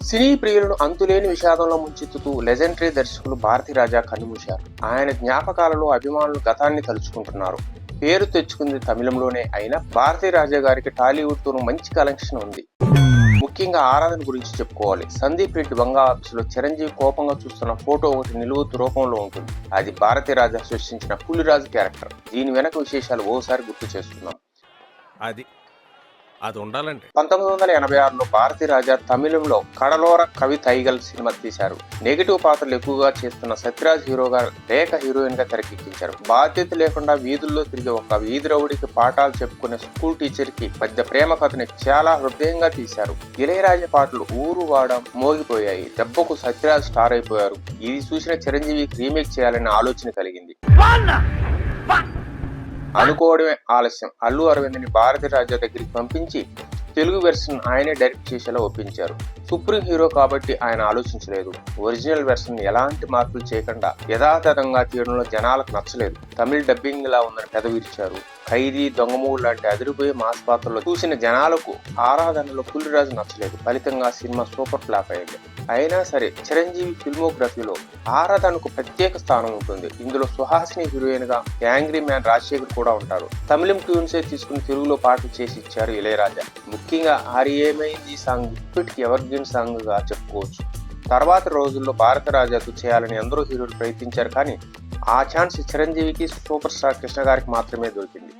సినీ ప్రియులను అంతులేని విషాదంలో ముంచెత్తుతూ లెజెండరీ దర్శకులు భారతీరాజా కన్నుమూశారు. ఆయన జ్ఞాపకాలలో అభిమానులు గతాన్ని తలుచుకుంటున్నారు. పేరు తెచ్చుకుంది తమిళంలోనే అయినా భారతీరాజా గారికి టాలీవుడ్ తోనూ మంచి కలెక్షన్ ఉంది. ముఖ్యంగా ఆరాధన గురించి చెప్పుకోవాలి. సందీప్ రెడ్డి బంగా ఆఫీసులో చిరంజీవి కోపంగా చూస్తున్న ఫోటో ఒకటి నిలువెత్తు రూపంలో ఉంటుంది. అది భారతీరాజా సృష్టించిన పులిరాజు క్యారెక్టర్. దీని వెనక విశేషాలు ఓసారి గుర్తు చేస్తున్నాం. అది ఉండాలండి. 1986లో భారతీరాజా తమిళంలో కడలోర కవి తైగల్ సినిమా తీశారు. నెగిటివ్ పాత్రలు ఎక్కువగా చేస్తున్న సత్యరాజ్ హీరోగా, రేఖ హీరోయిన్ గా తెరకెక్కించారు. బాధ్యత లేకుండా వీధుల్లో తిరిగే ఒక వీధి రౌడీకి పాఠాలు చెప్పుకునే స్కూల్ టీచర్ కి మధ్య ప్రేమ కథని చాలా హృదయంగా తీశారు. ఇళయరాజా పాటలు ఊరు వాడ మోగిపోయాయి. దెబ్బకు సత్యరాజ్ స్టార్ అయిపోయారు. ఇది చూసిన చిరంజీవికి రీమేక్ చేయాలనే ఆలోచన కలిగింది. అనుకోవడమే ఆలస్యం. అల్లు అరవింద్ని భారతీరాజా దగ్గరికి పంపించి తెలుగు వెర్షన్ ఆయనే డైరెక్ట్ చేసేలా ఒప్పించారు. సుప్రీం హీరో కాబట్టి ఆయన ఆలోచించలేదు. ఒరిజినల్ వెర్షన్ ఎలాంటి మార్పులు చేయకుండా యథాతథంగా తీయడంలో జనాలకు నచ్చలేదు. తమిళ డబ్బింగ్ లా ఉందని పెదవిరిచారు. ఖైదీ, దొంగమూడు లాంటి అదిరిపోయే మాస్ పాత్రలో చూసిన జనాలకు ఆరాధనలో పులిరాజు నచ్చలేదు. ఫలితంగా సినిమా సూపర్ ఫ్లాప్ అయింది. అయినా సరే చిరంజీవి ఫిల్మోగ్రఫీలో ఆరాధనకు ప్రత్యేక స్థానం ఉంటుంది. ఇందులో సుహాసిని హీరోయిన్ గా యాంగ్రీ మ్యాన్ రాజశేఖర్ కూడా ఉంటారు. తమిళం ట్యూన్సే తీసుకుని తెలుగులో పాటలు చేసి ఇచ్చారు ఇళయరాజా. ముఖ్యంగా ఆరి ఏమైంది సాంగ్ ఇప్పటికి ఎవర్ గ్రీన్ సాంగ్ గా చెప్పుకోవచ్చు. తర్వాత రోజుల్లో భారతరాజాతో చేయాలని ఎందరో హీరోలు ప్రయత్నించారు, కానీ ఆ ఛాన్స్ చిరంజీవికి, సూపర్ స్టార్ కృష్ణ గారికి మాత్రమే దొరికింది.